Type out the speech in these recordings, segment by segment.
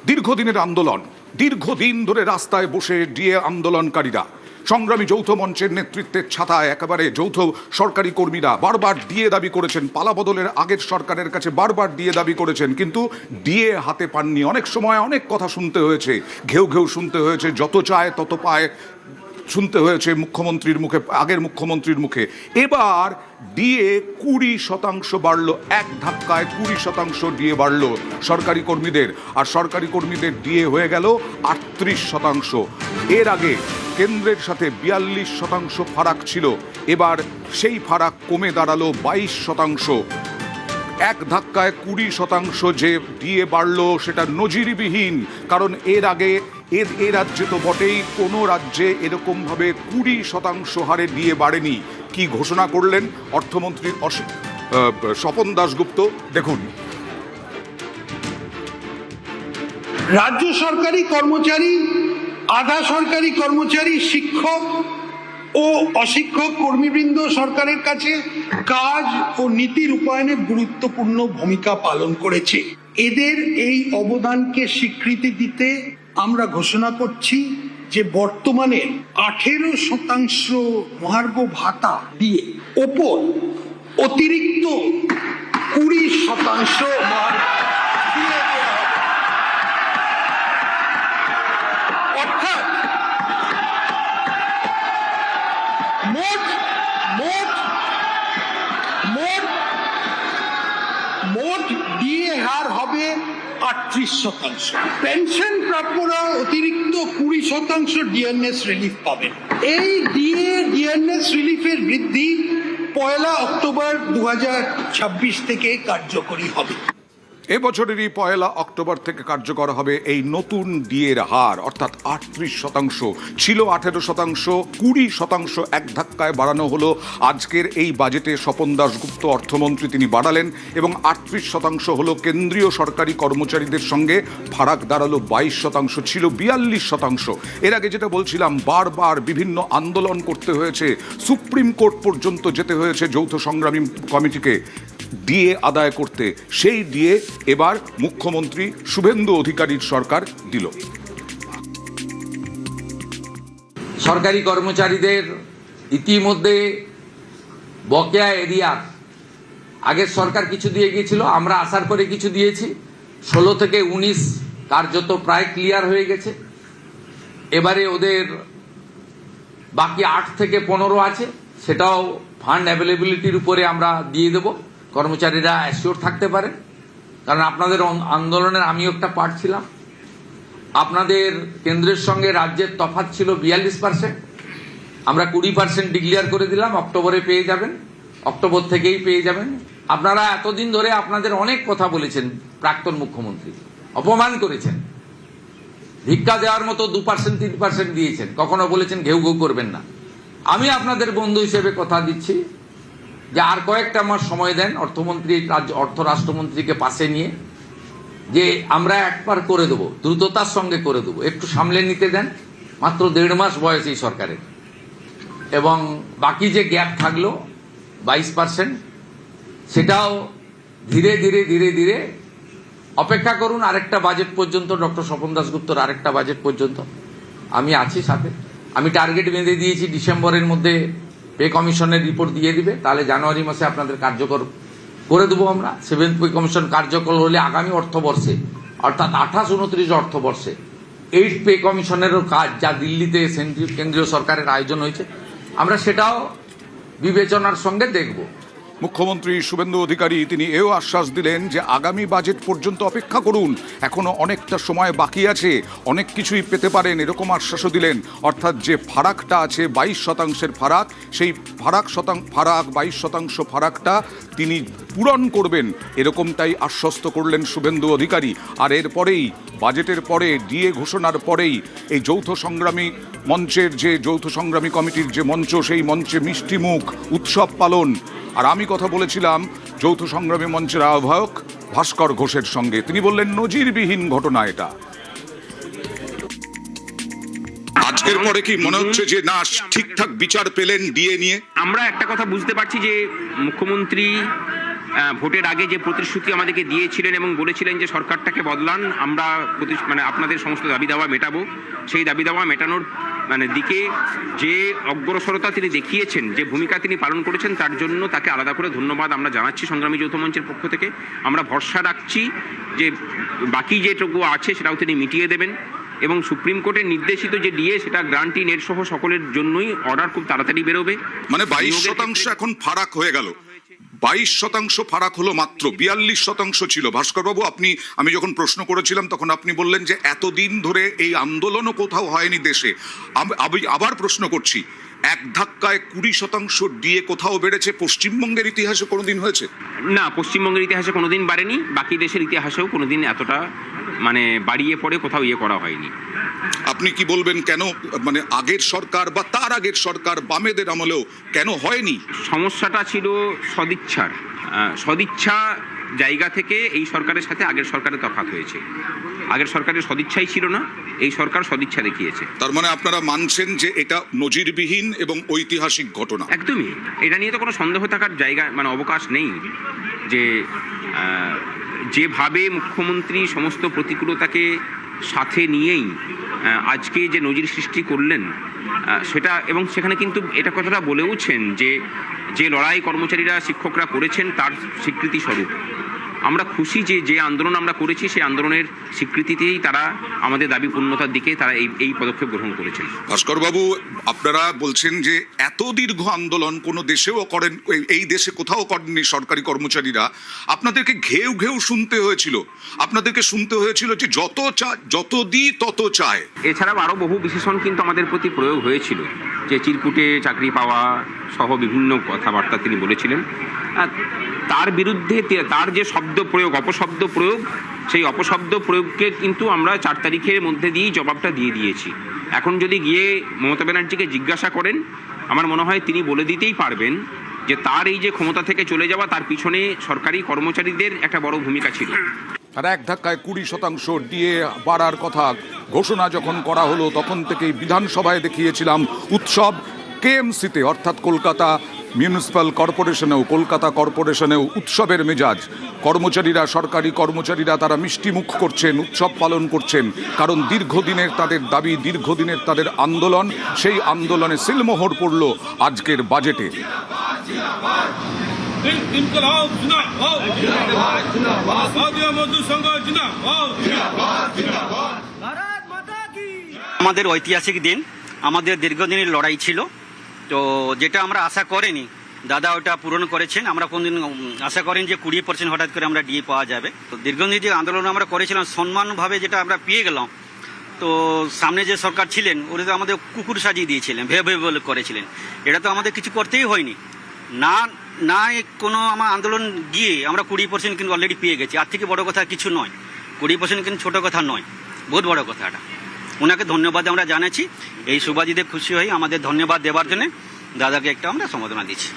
দীর্ঘদিনের আন্দোলন, দীর্ঘদিন ধরে রাস্তায় বসে ডিএ আন্দোলনকারীরা, সংগ্রামী যৌথ মঞ্চের নেতৃত্বের ছাতায় একেবারে যৌথ সরকারি কর্মীরা বারবার ডিএ দাবি করেছেন, পালাবদলের আগের সরকারের কাছে বারবার ডিএ দাবি করেছেন, কিন্তু ডিএ হাতে পাননি। অনেক সময় অনেক কথা শুনতে হয়েছে, ঘেউ ঘেউ শুনতে হয়েছে, যত চায় তত পায় শুনতে হয়েছে মুখ্যমন্ত্রীর মুখে, আগের মুখ্যমন্ত্রীর মুখে। এবার ডিএ 20% বাড়লো, এক ধাক্কায় 20% ডিএ বাড়লো সরকারি কর্মীদের, আর সরকারি কর্মীদের ডিএ হয়ে গেল 38%। এর আগে কেন্দ্রের সাথে 42% ফারাক ছিল, এবার সেই ফারাক কমে দাঁড়ালো 22%। এক ধাক্কায় 20% যে ডিএ বাড়লো সেটা নজিরবিহীন, কারণ এর আগে এ রাজ্যে তো বটেই, কোনো রাজ্যে এরকমভাবে 20% হারে ডিএ বাড়েনি। কি ঘোষণা করলেন অর্থমন্ত্রী স্বপন দাশগুপ্ত, দেখুন। রাজ্য সরকারি কর্মচারী, আধা সরকারি কর্মচারী, শিক্ষক ও অশিক্ষক কর্মীবৃন্দ সরকারের কাছে কাজ ও নীতি রূপায়ণে গুরুত্বপূর্ণ ভূমিকা পালন করেছে। এদের এই অবদানকে স্বীকৃতি দিতে আমরা ঘোষণা করছি যে বর্তমানে 18% মহার্ঘ ভাতা দিয়ে ওপর অতিরিক্ত 20% অর্থাৎ মোট ডিএ হার হবে 38%। পেনশন প্রাপ্যরা অতিরিক্ত 20% ডিএনএস রিলিফ পাবেন। এই ডিএনএস রিলিফের বৃদ্ধি 1 অক্টোবর 2026 থেকে কার্যকরী হবে। এবছরেরই 1 অক্টোবর থেকে কার্যকর হবে এই নতুন ডিএর হার, অর্থাৎ 38%। ছিল 18%, 20% এক ধাক্কায় বাড়ানো হলো। আজকের এই বাজেটে স্বপন দাশগুপ্ত অর্থমন্ত্রী তিনি বাড়ালেন, এবং 38% হলো কেন্দ্রীয় সরকারি কর্মচারীদের সঙ্গে ফারাক দাঁড়ালো 22%, ছিল 42%। এর আগে যেটা বলছিলাম, বারবার বিভিন্ন আন্দোলন করতে হয়েছে, সুপ্রিম কোর্ট পর্যন্ত যেতে হয়েছে যৌথ সংগ্রামী কমিটিকে ডিএ আদায় করতে। সেই ডিএ এবার মুখ্যমন্ত্রী শুভেন্দু অধিকারীর সরকার দিল। সরকারি কর্মচারীদের ইতিমধ্যে বকেয়া এরিয়া আগের সরকার কিছু দিয়ে গিয়েছিল, আমরা আসার পরে কিছু দিয়েছি। 16 থেকে 19 কার্যত প্রায় ক্লিয়ার হয়ে গেছে। এবারে ওদের বাকি 8 থেকে 15 আছে, সেটাও ফান্ড অ্যাভেলেবিলিটির উপরে আমরা দিয়ে দেব, কর্মচারীরা অ্যাসিওর থাকতে পারে। কারণ আপনাদের আন্দোলনের আমিও একটা পার্ট ছিলাম। আপনাদের কেন্দ্রের সঙ্গে রাজ্যের তফাৎ ছিল 42%, আমরা 20% ডিক্লেয়ার করে দিলাম। অক্টোবরে পেয়ে যাবেন, অক্টোবর থেকেই পেয়ে যাবেন। আপনারা এতদিন ধরে আপনাদের অনেক কথা বলেছেন, প্রাক্তন মুখ্যমন্ত্রী অপমান করেছেন, ভিক্ষা দেওয়ার মতো 2% 3% দিয়েছেন, কখনো বলেছেন ঘেউ ঘেউ করবেন না। আমি আপনাদের বন্ধু হিসেবে কথা দিচ্ছি যে আর কয়েকটা মাস সময় দেন, অর্থমন্ত্রী অর্থ রাষ্ট্রমন্ত্রীকে পাশে নিয়ে, যে আমরা একবার করে দেবো, দ্রুততার সঙ্গে করে দেবো, একটু সামলে নিতে দেন। মাত্র 1.5 মাস বয়স এই সরকারের, এবং বাকি যে গ্যাপ থাকলো 22%, সেটাও ধীরে ধীরে ধীরে ধীরে অপেক্ষা করুন আরেকটা বাজেট পর্যন্ত, ডক্টর স্বপন দাশগুপ্তর আরেকটা বাজেট পর্যন্ত আমি আছি সাথে। আমি টার্গেট বেঁধে দিয়েছি, ডিসেম্বরের মধ্যে পে কমিশনের রিপোর্ট দিয়ে দিবে, তাহলে জানুয়ারি মাসে আপনাদের কার্যকর করে দেবো আমরা। 7th পে কমিশন কার্যকর হলে আগামী অর্থবর্ষে, অর্থাৎ 28-29 অর্থবর্ষে 8th পে কমিশনেরও কাজ, যা দিল্লিতে কেন্দ্রীয় সরকারের আয়োজন হয়েছে, আমরা সেটাও বিবেচনার সঙ্গে দেখব। মুখ্যমন্ত্রী শুভেন্দু অধিকারী তিনি এও আশ্বাস দিলেন যে আগামী বাজেট পর্যন্ত অপেক্ষা করুন, এখনো অনেকটা সময় বাকি আছে, অনেক কিছুই পেতে পারেন, এরকম আশ্বাসও দিলেন। অর্থাৎ যে ফারাকটা আছে 22% ফারাক, সেই ফারাক 22% ফারাকটা তিনি পূরণ করবেন, এরকমটাই আশ্বস্ত করলেন শুভেন্দু অধিকারী। আর এরপরেই বাজেটের পরে, ডিএ ঘোষণার পরেই এই যৌথ সংগ্রামী মঞ্চের যে যৌথ সংগ্রামী কমিটির যে মঞ্চ, সেই মঞ্চে মিষ্টি মুখ, উৎসব পালন। আর আমি কথা বলেছিলাম যৌথ সংগ্রামী মঞ্চের আহ্বায়ক ভাস্কর ঘোষের সঙ্গে, তিনি বললেন নজিরবিহীন ঘটনা এটা। আজকের পরে কি মনে হচ্ছে যে না ঠিকঠাক বিচার পেলেন ডিএ নিয়ে? আমরা একটা কথা বুঝতে পারছি যে মুখ্যমন্ত্রী ভোটের আগে যে প্রতিশ্রুতি আমাদেরকে দিয়েছিলেন এবং বলেছিলেন যে সরকারটাকে বদলান, আমরা আপনাদের সমস্ত দাবি দাওয়া মেটাবো, সেই দাবি দাওয়া মেটানোর দিকে যে অগ্রসরতা তিনি দেখিয়েছেন, যে ভূমিকা তিনি পালন করেছেন, তার জন্য তাকে আলাদা করে ধন্যবাদ আমরা জানাচ্ছি সংগ্রামী যৌথ মঞ্চের পক্ষ থেকে। আমরা ভরসা রাখছি যে বাকি যেটুকু আছে সেটাও তিনি মিটিয়ে দেবেন এবং সুপ্রিম কোর্টের নির্দেশিত যে ডিএ সেটা গ্রান্টি নেট সহ সকলের জন্যই অর্ডার খুব তাড়াতাড়ি বেরোবে। 22% এখন ফারাক হয়ে গেল, 22% ফারাক হলো মাত্র, 42% ছিল। ভাস্করবাবু, আমি যখন প্রশ্ন করেছিলাম তখন আপনি বললেন যে এতদিন ধরে এই আন্দোলনও কোথাও হয়নি দেশে। আমি আবার প্রশ্ন করছি, এক ধাক্কায় 20% ডিএ কোথাও বেড়েছে? পশ্চিমবঙ্গের ইতিহাসে কোনোদিন হয়েছে? না, পশ্চিমবঙ্গের ইতিহাসে কোনোদিন বাড়েনি, বাকি দেশের ইতিহাসেও কোনোদিন এতটা বাড়িয়ে পড়ে কোথাও করা হয়নি। আপনি কি বলবেন কেন, আগের সরকার বা তার আগের সরকার বামেদের আমলেও কেন হয়নি? সমস্যাটা ছিল সদিচ্ছার। সদিচ্ছা জায়গা থেকে এই সরকারের সাথে আগের সরকারের তফাৎ হয়েছে। আগের সরকারের সদিচ্ছাই ছিল না, এই সরকার সদিচ্ছা দেখিয়েছে। তার মানে আপনারা মানছেন যে এটা নজিরবিহীন এবং ঐতিহাসিক ঘটনা? একদমই, এটা নিয়ে তো কোনো সন্দেহ থাকার জায়গা অবকাশ নেই। যে যেভাবে মুখ্যমন্ত্রী সমস্ত প্রতিকূলতাকে সাথে নিয়েই আজকে যে নজির সৃষ্টি করলেন সেটা, এবং সেখানে কিন্তু এটা কথাটা বলেওছেন যে লড়াই কর্মচারীরা শিক্ষকরা করেছেন তার স্বীকৃতি স্বরূপ আমরা খুশি যে আন্দোলন আমরা করেছি সেই আন্দোলনের স্বীকৃতিতেই তারা আমাদের দাবি পূর্ণতার দিকে তারা এই পদক্ষেপ গ্রহণ করেছেন। ভাস্করবাবু, আপনারা বলছেন যে এত দীর্ঘ আন্দোলন কোনো দেশেও করেন, এই দেশে কোথাও করেননি সরকারি কর্মচারীরা। আপনাদেরকে ঘেউ ঘেউ শুনতে হয়েছিল, আপনাদেরকে শুনতে হয়েছিল যে যত দিই তত চায়। এছাড়াও আরও বহু বিশেষণ কিন্তু আমাদের প্রতি প্রয়োগ হয়েছিল, যে চিরকুটে চাকরি পাওয়া সহ বিভিন্ন কথাবার্তা তিনি বলেছিলেন। তার বিরুদ্ধে তার যে শব্দ প্রয়োগ, অপশব্দ প্রয়োগ, সেই অপশব্দ প্রয়োগকে কিন্তু আমরা 4 তারিখের মধ্যে দিয়েই জবাবটা দিয়ে দিয়েছি। এখন যদি গিয়ে মমতা ব্যানার্জিকে জিজ্ঞাসা করেন, আমার মনে হয় তিনি বলে দিতেই পারবেন যে তার এই যে ক্ষমতা থেকে চলে যাওয়া, তার পিছনে সরকারি কর্মচারীদের একটা বড় ভূমিকা ছিল। আর এক ধাক্কায় 20% ডিএ বাড়ার কথা ঘোষণা যখন করা হলো, তখন থেকেই বিধানসভায় দেখিয়েছিলাম উৎসব। কেএমসিতে অর্থাৎ কলকাতা মিউনিসিপ্যাল কর্পোরেশনেও, কলকাতা কর্পোরেশনেও উৎসবের মেজাজ। কর্মচারীরা, সরকারি কর্মচারীরা তারা মিষ্টি মুখ করছেন, উৎসব পালন করছেন, কারণ দীর্ঘদিনের তাদের দাবি, দীর্ঘদিনের তাদের আন্দোলন, সেই আন্দোলনে সিলমোহর পড়ল আজকের বাজেটে। আমাদের ঐতিহাসিক দিন, আমাদের দীর্ঘদিনের লড়াই ছিল, তো যেটা আমরা আশা করিনি দাদা ওটা পূরণ করেছেন। আমরা কোনদিন আশা করিনি যে 20% হঠাৎ করে আমরা ডিএ পাওয়া যাবে। তো দীর্ঘদিন যে আন্দোলন আমরা করেছিলাম সম্মানভাবে যেটা আমরা পেয়ে গেলাম, তো সামনে যে সরকার ছিলেন ওরা তো আমাদের কুকুর সাজিয়ে দিয়েছিলেন, ভেবে বলে করেছিলেন। এটা তো আমাদের কিছু করতেই হয়নি, না কোনো আমার আন্দোলন গিয়ে আমরা 20% কিন্তু অলরেডি পেয়ে গেছি। আর থেকে বড় কথা কিছু নয়, 20% কিন্তু ছোট কথা নয়, বহুত বড় কথা এটা। ওনাকে ধন্যবাদ আমরা জানাচ্ছি। এই সুবাদিতে খুশি হই আমাদের ধন্যবাদ দেওয়ার জন্য দাদাকে একটা আমরা সম্বোধনা দিচ্ছি।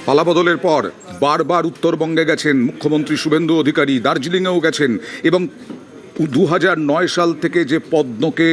পালাবদলের পর বারবার উত্তরবঙ্গে গেছেন মুখ্যমন্ত্রী শুভেন্দু অধিকারী, দার্জিলিংয়েও গেছেন, এবং 2009 সাল থেকে যে পদ্মকে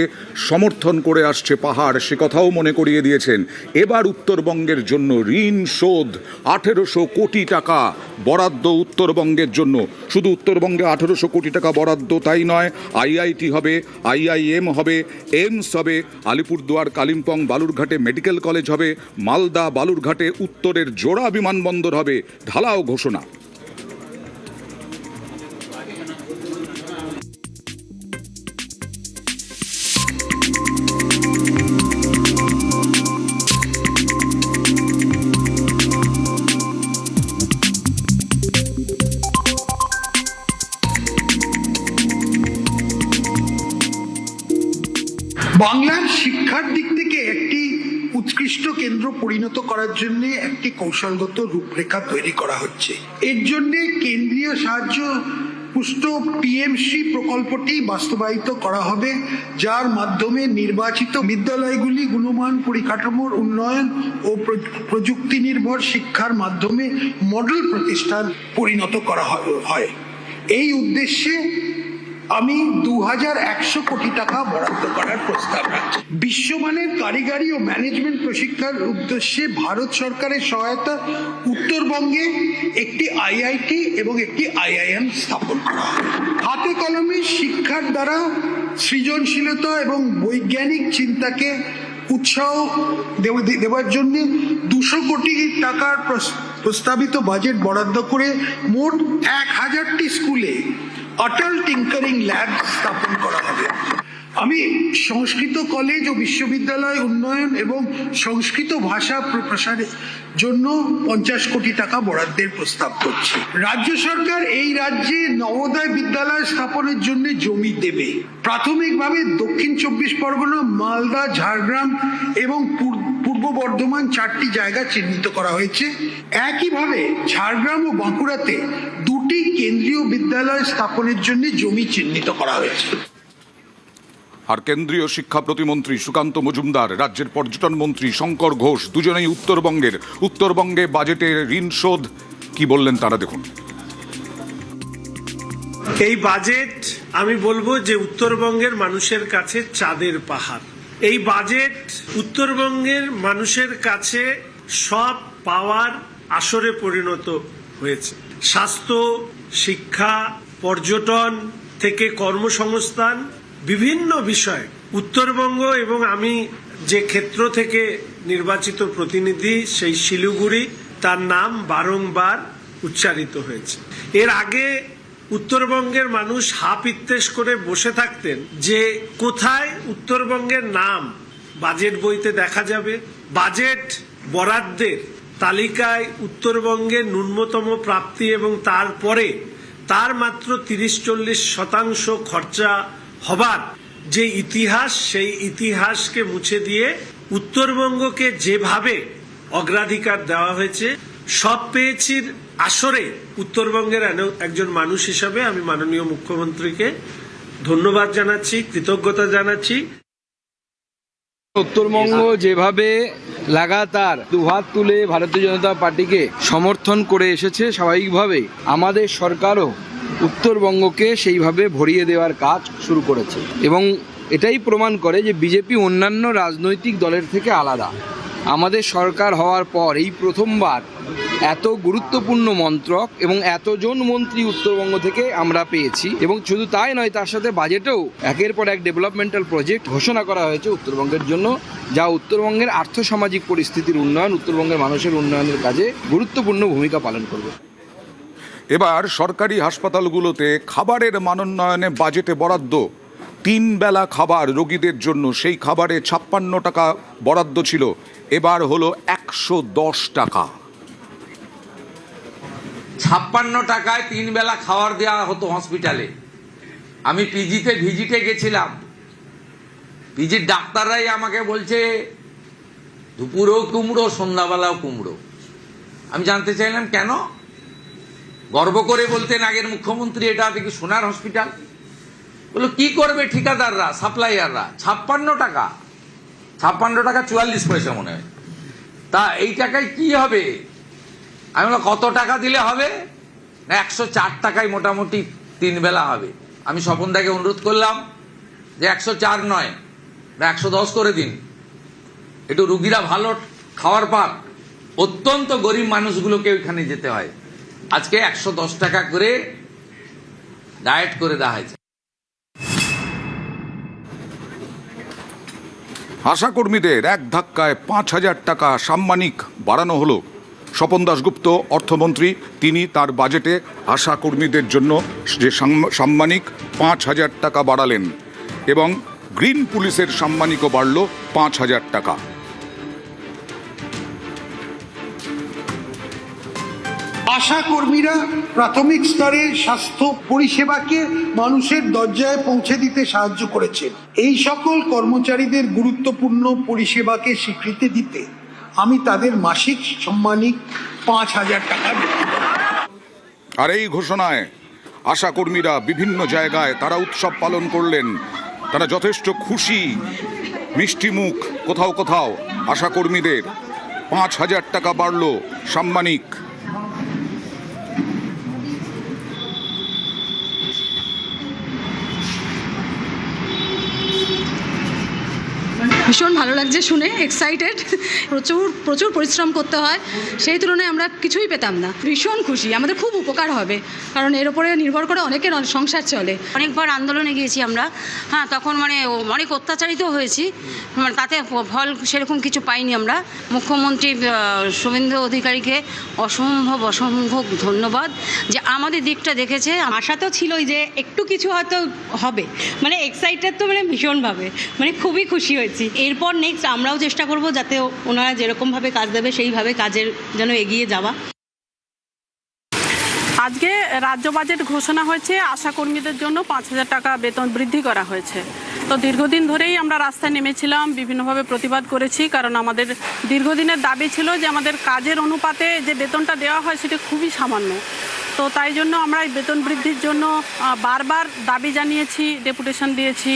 সমর্থন করে আসছে পাহাড়, সে কথাও মনে করিয়ে দিয়েছেন। এবার উত্তরবঙ্গের জন্য ঋণ শোধ 1800 কোটি টাকা বরাদ্দ উত্তরবঙ্গের জন্য। শুধু উত্তরবঙ্গে 1800 কোটি টাকা বরাদ্দ তাই নয়, আইআইটি হবে, আইআইএম হবে, এইমস হবে, আলিপুরদুয়ার, কালিম্পং, বালুরঘাটে মেডিকেল কলেজ হবে, মালদা, বালুরঘাটে উত্তরের জোড়া বিমানবন্দর হবে, ঢালাও ঘোষণা। বাংলার শিক্ষার দিক থেকে একটি উৎকৃষ্ট কেন্দ্র পরিণত করার জন্য একটি কৌশলগত রূপরেখা তৈরি করা হচ্ছে। এর জন্য কেন্দ্রীয় সাহায্য পুষ্ট পিএমসি প্রকল্পটি বাস্তবায়িত করা হবে, যার মাধ্যমে নির্বাচিত বিদ্যালয়গুলি গুণমান পরিকাঠামোর উন্নয়ন ও প্রযুক্তি নির্ভর শিক্ষার মাধ্যমে মডেল প্রতিষ্ঠান পরিণত করা হয়। এই উদ্দেশ্যে আমি 2100 কোটি টাকা বরাদ্দ করার প্রস্তাব রাখছি। বিশ্বমানের কারিগরি ও ম্যানেজমেন্ট প্রশিক্ষণের উদ্দেশ্যে ভারত সরকারের সহায়তা উত্তরবঙ্গে একটি আইআইটি এবং একটি আইআইএম স্থাপন করা হবে। হাতে কলমে শিক্ষার দ্বারা সৃজনশীলতা এবং বৈজ্ঞানিক চিন্তাকে উৎসাহ দেওয়ার জন্য 200 কোটি টাকার প্রস্তাবিত বাজেট বরাদ্দ করে মোট 1000টি স্কুলে অটল টিঙ্কারিং ল্যাব স্থাপন করা হবে। আমি সংস্কৃত কলেজ ও বিশ্ববিদ্যালয় উন্নয়ন এবং সংস্কৃত ভাষা প্রসারের জন্য 50 কোটি টাকা বরাদ্দের প্রস্তাব করছি। রাজ্য সরকার এই রাজ্যে নবোদয় বিদ্যালয় স্থাপনের জন্য জমি দেবে। প্রাথমিকভাবে দক্ষিণ 24 পরগনা, মালদা, ঝাড়গ্রাম এবং পূর্ব বর্ধমান 4টি জায়গা চিহ্নিত করা হয়েছে। একইভাবে ঝাড়গ্রাম ও বাঁকুড়াতে 2টি কেন্দ্রীয় বিদ্যালয় স্থাপনের জন্য জমি চিহ্নিত করা হয়েছে। আর কেন্দ্রীয় শিক্ষা প্রতিমন্ত্রী সুকান্ত মজুমদার, রাজ্যের পর্যটন মন্ত্রী শঙ্কর ঘোষ দুজনেই উত্তরবঙ্গে বাজেটের ঋণ শোধ কি বললেন তারা দেখুন। এই বাজেট আমি বলবো যে উত্তরবঙ্গের মানুষের কাছে চাঁদের পাহাড়। এই বাজেট উত্তরবঙ্গের মানুষের কাছে সব পাওয়ার আসরে পরিণত হয়েছে। স্বাস্থ্য, শিক্ষা, পর্যটন থেকে কর্মসংস্থান, বিভিন্ন বিষয় উত্তরবঙ্গ এবং আমি যে ক্ষেত্র থেকে নির্বাচিত প্রতিনিধি সেই শিলিগুড়ি, তার নাম বারংবার উচ্চারিত হয়েছে। এর আগে উত্তরবঙ্গের মানুষ হাপ ইত্তেশ করে বসে থাকতেন যে কোথায় উত্তরবঙ্গের নাম বাজেট বইতে দেখা যাবে। বাজেট বরাদ্দের তালিকায় উত্তরবঙ্গের ন্যূনতম প্রাপ্তি এবং তারপরে তার মাত্র 30-40% খরচা হবার যে ইতিহাস, সেই ইতিহাসকে মুছে দিয়ে উত্তরবঙ্গকে যেভাবে অগ্রাধিকার দেওয়া হয়েছে, সব পেয়েছি আসরে উত্তরবঙ্গের একজন মানুষ হিসাবে আমি মাননীয় মুখ্যমন্ত্রীকে ধন্যবাদ জানাচ্ছি, কৃতজ্ঞতা জানাচ্ছি। উত্তরবঙ্গ যেভাবে লাগাতার দুহাত তুলে ভারতীয় জনতা পার্টিকে সমর্থন করে এসেছে, স্বাভাবিকভাবে আমাদের সরকারও উত্তরবঙ্গকে সেইভাবে ভরিয়ে দেওয়ার কাজ শুরু করেছে এবং এটাই প্রমাণ করে যে বিজেপি অন্যান্য রাজনৈতিক দলের থেকে আলাদা। আমাদের সরকার হওয়ার পর এই প্রথমবার এত গুরুত্বপূর্ণ মন্ত্রক এবং এতজন মন্ত্রী উত্তরবঙ্গ থেকে আমরা পেয়েছি এবং শুধু তাই নয়, তার সাথে বাজেটেও একের পর এক ডেভেলপমেন্টাল প্রজেক্ট ঘোষণা করা হয়েছে উত্তরবঙ্গের জন্য, যা উত্তরবঙ্গের আর্থসামাজিক পরিস্থিতির উন্নয়ন, উত্তরবঙ্গের মানুষের উন্নয়নের কাজে গুরুত্বপূর্ণ ভূমিকা পালন করবে। এবার সরকারি হাসপাতালগুলোতে খাবারের মানোন্নয়নে বাজেটে বরাদ্দ 3 বেলা খাবার রোগীদের জন্য, সেই খাবারে 56 টাকা বরাদ্দ ছিল, এবার হলো 110 টাকা। 56 টাকায় 3 বেলা খাবার দেওয়া হতো হসপিটালে। আমি পিজিতে ভিজিটে গেছিলাম, পিজির ডাক্তাররাই আমাকে বলছে দুপুরেও কুমড়ো, সন্ধ্যাবেলাও কুমড়ো। আমি জানতে চাইলাম কেন? গর্ব করে বলতেন আগের মুখ্যমন্ত্রী, এটা দেখি সোনার হসপিটাল। বললো কি করবে ঠিকাদাররা, সাপ্লাইয়াররা? 56 টাকা, 56 টাকা 44 পয়সা মনে হয়। তা এই টাকায় কি হবে? আমি বললাম কত টাকা দিলে হবে? না 104 টাকায় মোটামুটি 3 বেলা হবে। আমি স্বপনদাকে অনুরোধ করলাম যে 104 নয়, 110 করে দিন, একটু রুগীরা ভালো খাওয়ার পাক। অত্যন্ত গরিব মানুষগুলোকে ওইখানে যেতে হয়। আজকে 110 টাকা করে ডায়েট করে দেওয়া হয়েছে। আশাকর্মীদের এক ধাক্কায় 5000 টাকা সাম্মানিক বাড়ানো হলো। স্বপন দাশগুপ্ত অর্থমন্ত্রী, তিনি তার বাজেটে আশাকর্মীদের জন্য যে সাম্মানিক 5000 টাকা বাড়ালেন এবং গ্রিন পুলিশের সাম্মানিকও বাড়ল 5000 টাকা। আশা কর্মীরা প্রাথমিক স্তরে স্বাস্থ্য পরিষেবাকে মানুষের দরজায় পৌঁছে দিতে সাহায্য করেছেন। এই সকল কর্মচারীদের গুরুত্বপূর্ণ পরিষেবাকে স্বীকৃতি দিতে আমি তাদের মাসিক সাম্মানিক 5000 টাকা দেব। আর এই ঘোষণায় আশা কর্মীরা বিভিন্ন জায়গায় তারা উৎসব পালন করলেন। তারা যথেষ্ট খুশি, মিষ্টি মুখ। কোথাও কোথাও আশা কর্মীদের 5000 টাকা বাড়ল সাম্মানিক। ভীষণ ভালো লাগছে শুনে, এক্সাইটেড। প্রচুর পরিশ্রম করতে হয়, সেই তুলনায় আমরা কিছুই পেতাম না। ভীষণ খুশি, আমাদের খুব উপকার হবে, কারণ এর উপরে নির্ভর করে অনেকের সংসার চলে। অনেকবার আন্দোলনে গিয়েছি আমরা, হ্যাঁ, তখন অনেক অত্যাচারিত হয়েছি, তাতে ফল সেরকম কিছু পাইনি আমরা। মুখ্যমন্ত্রী শুভেন্দু অধিকারীকে অসম্ভব ধন্যবাদ যে আমাদের দিকটা দেখেছে। আশা তো ছিলই যে একটু কিছু হয়তো হবে, এক্সাইটেড তো ভীষণভাবে, খুবই খুশি হয়েছি। এরপর নেক্সট আমরাও চেষ্টা করব যাতে ওনারা যেরকমভাবে কাজ দেবে সেইভাবে কাজের যেন এগিয়ে যাওয়া। আজকে রাজ্য বাজেট ঘোষণা হয়েছে, আশাকর্মীদের জন্য 5,000 টাকা বেতন বৃদ্ধি করা হয়েছে। তো দীর্ঘদিন ধরেই আমরা রাস্তায় নেমেছিলাম, বিভিন্নভাবে প্রতিবাদ করেছি, কারণ আমাদের দীর্ঘদিনের দাবি ছিল যে আমাদের কাজের অনুপাতে যে বেতনটা দেওয়া হয় সেটা খুবই সামান্য। তো তাই জন্য আমরা এই বেতন বৃদ্ধির জন্য বারবার দাবি জানিয়েছি, ডেপুটেশন দিয়েছি।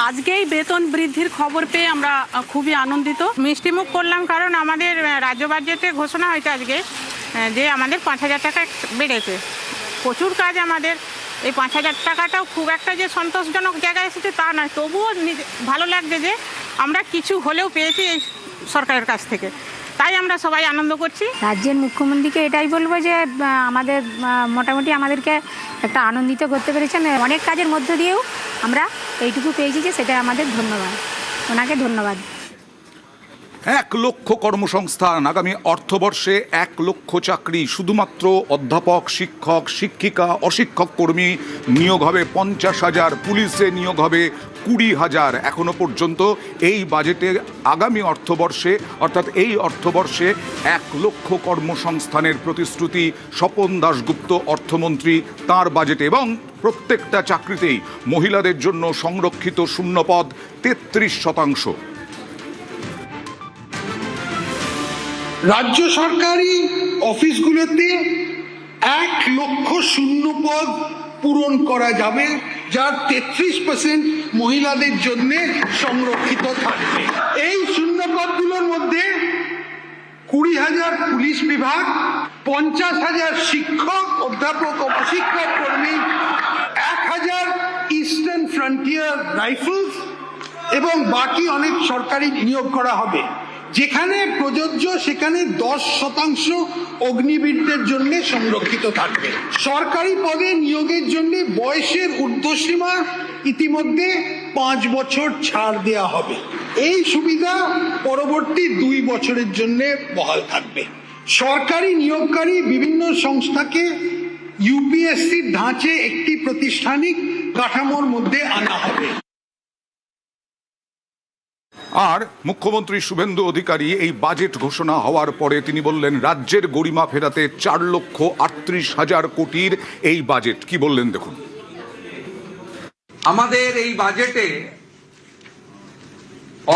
আজকেই বেতন বৃদ্ধির খবর পেয়ে আমরা খুবই আনন্দিত। মিষ্টিমুখ করলাম, কারণ আমাদের রাজ্য বাজেটে ঘোষণা হয়েছে আজকে যে আমাদের 5,000 টাকা বেড়েছে। প্রচুর কাজ আমাদের, এই 5,000 টাকাটাও খুব একটা যে সন্তোষজনক জায়গায় এসেছে তা নয়, তবুও ভালো লাগছে যে আমরা কিছু হলেও পেয়েছি এই সরকারের কাছ থেকে, তাই আমরা সবাই আনন্দ করছি। রাজ্যের মুখ্যমন্ত্রীকে এটাই বলবো যে আমাদের মোটামুটি আমাদেরকে একটা আনন্দিত করতে পেরেছেন। অনেক কাজের মধ্য দিয়েও আমরা এইটুকু পেয়েছি যে সেটা আমাদের ধন্যবাদ, ওনাকে ধন্যবাদ। 1 লক্ষ কর্মসংস্থান, আগামী অর্থবর্ষে 1 লক্ষ চাকরি, শুধুমাত্র অধ্যাপক, শিক্ষক, শিক্ষিকা, অশিক্ষক কর্মী নিয়োগ হবে 50,000, পুলিশে নিয়োগ হবে 20,000। এখনো পর্যন্ত এই বাজেটে আগামী অর্থবর্ষে অর্থাৎ এই অর্থবর্ষে 1 লক্ষ কর্মসংস্থানের প্রতিশ্রুতি স্বপন দাশগুপ্ত অর্থমন্ত্রী তার বাজেটে, এবং প্রত্যেকটা চাকরিতেই মহিলাদের জন্য সংরক্ষিত শূন্যপদ 33%। রাজ্য সরকারি অফিসগুলোতে 1 লক্ষ শূন্যপদ পূরণ করা যাবে, যার 33% মহিলাদের জন্য সংরক্ষিত থাকবে। এই শূন্যপদগুলোর মধ্যে 20,000 পুলিশ বিভাগ, 50,000 শিক্ষক, অধ্যাপক ও প্রশিক্ষক কর্মী, 1,000 ইস্টার্ন ফ্রন্টিয়ার রাইফেলস এবং বাকি অনেক সরকারি নিয়োগ করা হবে। যেখানে প্রযোজ্য সেখানে 10% অগ্নিবীরদের জন্য সংরক্ষিত থাকবে। সরকারি পদে নিয়োগের জন্য বয়সের ঊর্ধ্বসীমা ইতিমধ্যে 5 বছর ছাড় দেওয়া হবে। এই সুবিধা পরবর্তী 2 বছরের জন্য বহাল থাকবে। সরকারি নিয়োগকারী বিভিন্ন সংস্থাকে ইউপিএসসির ধাঁচে একটি প্রাতিষ্ঠানিক কাঠামোর মধ্যে আনা হবে। আর মুখ্যমন্ত্রী শুভেন্দু অধিকারী এই বাজেট ঘোষণা হওয়ার পরে তিনি বললেন রাজ্যের গরিমা ফেরাতে 4,38,000 কোটির এই বাজেট। কি বললেন দেখুন। আমাদের এই বাজেটে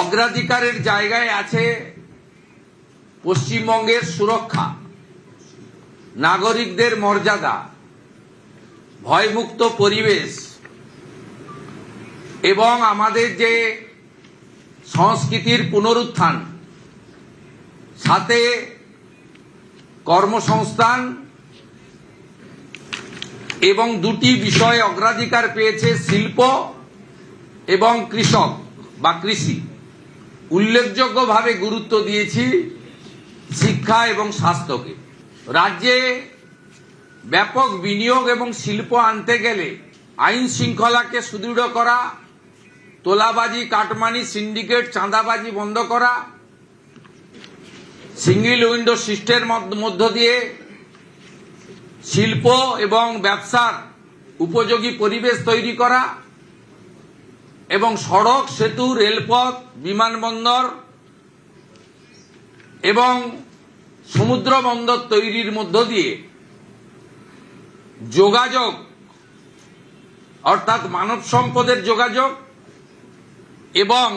অগ্রাধিকারের জায়গায় আছে পশ্চিমবঙ্গের সুরক্ষা, নাগরিকদের মর্যাদা, ভয়মুক্ত পরিবেশ এবং আমাদের যে সংস্কৃতির পুনরুত্থান, সাথে কর্মসংস্থান, এবং 2টি বিষয়ে অগ্রাধিকার পেয়েছে শিল্প এবং কৃষক বা কৃষি। উল্লেখযোগ্যভাবে গুরুত্ব দিয়েছি শিক্ষা এবং স্বাস্থ্যকে। রাজ্যে ব্যাপক বিনিয়োগ এবং শিল্প আনতে গেলে আইন শৃঙ্খলাকে সুদৃঢ় করা, তোলাবাজি, কাটমানি, সিন্ডিকেট, চাঁদাবাজি বন্ধ করা, সিঙ্গেল উইন্ডো সিস্টেমের মধ্য দিয়ে শিল্প এবং ব্যবসার উপযোগী পরিবেশ তৈরি করা এবং সড়ক, সেতু, রেলপথ, বিমানবন্দর এবং সমুদ্র বন্দর তৈরির মধ্য দিয়ে যোগাযোগ অর্থাৎ মানব সম্পদের যোগাযোগ এবং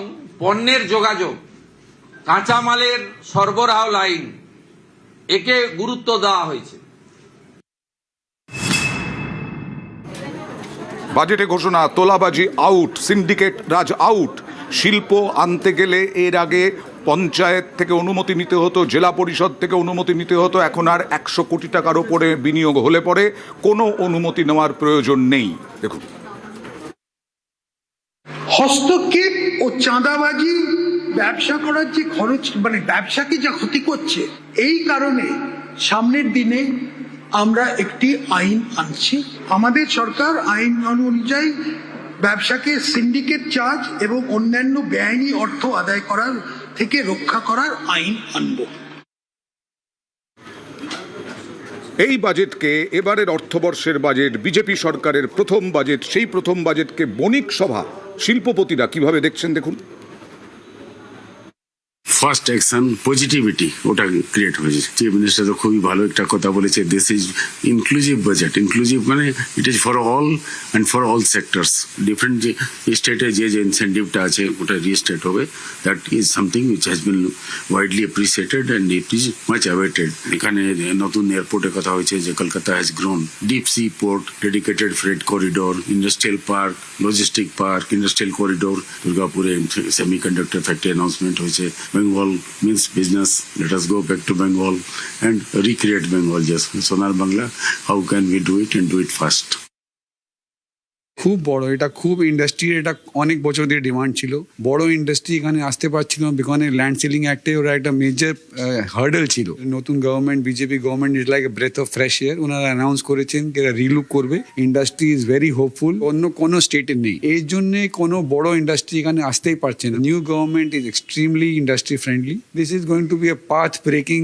পণ্যের যোগাযোগ, কাঁচামালের সরবরাহ লাইন, একে গুরুত্ব দেওয়া হয়েছে। বাজেটে ঘোষণা তোলাবাজি আউট, সিন্ডিকেট রাজ আউট। শিল্প আনতে গেলে এর আগে পঞ্চায়েত থেকে অনুমতি নিতে হতো, জেলা পরিষদ থেকে অনুমতি নিতে হতো, এখন আর 100 কোটি টাকার ওপরে বিনিয়োগ হলে পরে কোনো অনুমতি নেওয়ার প্রয়োজন নেই। দেখুন, হস্তক্ষেপ ও চাঁদাবাজি ব্যবসা করার যে খরচ, মানে ব্যবসাকে যা ক্ষতি করছে, এই কারণে সামনের দিনে আমরা একটি আইন আনছি। আমাদের সরকার আইন অনুযায়ী ব্যবসাকে সিন্ডিকেট চার্জ এবং অন্যান্য বেআইনি অর্থ আদায় করার থেকে রক্ষা করার আইন আনব। এই বাজেটকে, এবারের অর্থবর্ষের বাজেট, বিজেপি সরকারের প্রথম বাজেট, সেই প্রথম বাজেটকে বণিক সভা, শিল্পপতিরা কিভাবে দেখছেন দেখুন। ফার্স্ট অ্যাকশন পজিটিভিটি ওটা ক্রিয়েট হয়েছে। চিফ মিনিস্টার তো খুবই ভালো একটা কথা বলেছে, this is inclusive budget. Inclusive মানে it is for all and for all sectors. Different যে স্টেটে যে যে ইনসেন্টিভটা আছে ওটা রিস্টেট হবে। That is something which has been widely appreciated and it is much awaited. এখানে নতুন এয়ারপোর্টের কথা হয়েছে যে Kolkata has grown, deep sea port, dedicated freight corridor, industrial park, logistic park, industrial corridor, দুর্গাপুরে সেমিকন্ডাক্টর ফ্যাক্টরি অ্যানাউন্সমেন্ট হয়েছে। Bengal means business. Let us go back to Bengal and recreate Bengal. Just Sonar Bangla. How can we do it and do it fast? খুব বড়, এটা খুব ইন্ডাস্ট্রির, এটা অনেক বছর ধরে ডিমান্ড ছিল। বড় ইন্ডাস্ট্রি এখানে আসতে পারছিল না, বিকজ ল্যান্ড সিলিং অ্যাক্টে ওরা একটা মেজর হার্ডেল ছিল। নতুন government, BJP government is like a breadth of fresh air. ওনারা অ্যানাউন্স করেছেন এরা রিলুক করবে। ইন্ডাস্ট্রি ইজ ভেরি হোপফুল, অন্য কোনো স্টেটে নেই। এই জন্যে কোনো বড় ইন্ডাস্ট্রি এখানে আসতেই পারছে না। New government is extremely industry friendly. This is going to be a path breaking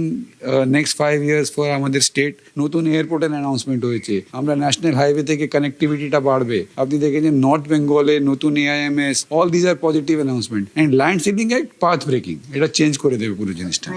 next 5 years for আমাদের স্টেট। নতুন এয়ারপোর্টের অ্যানাউন্সমেন্ট হয়েছে, আমরা ন্যাশনাল হাইওয়ে থেকে কানেক্টিভিটিটা বাড়বে। আপনি দেখেছেন নর্থ বেঙ্গলে নতুন AIMS, all these are positive announcement. And land ceiling act path breaking, এটা চেঞ্জ করে দেবে পুরো জিনিসটা।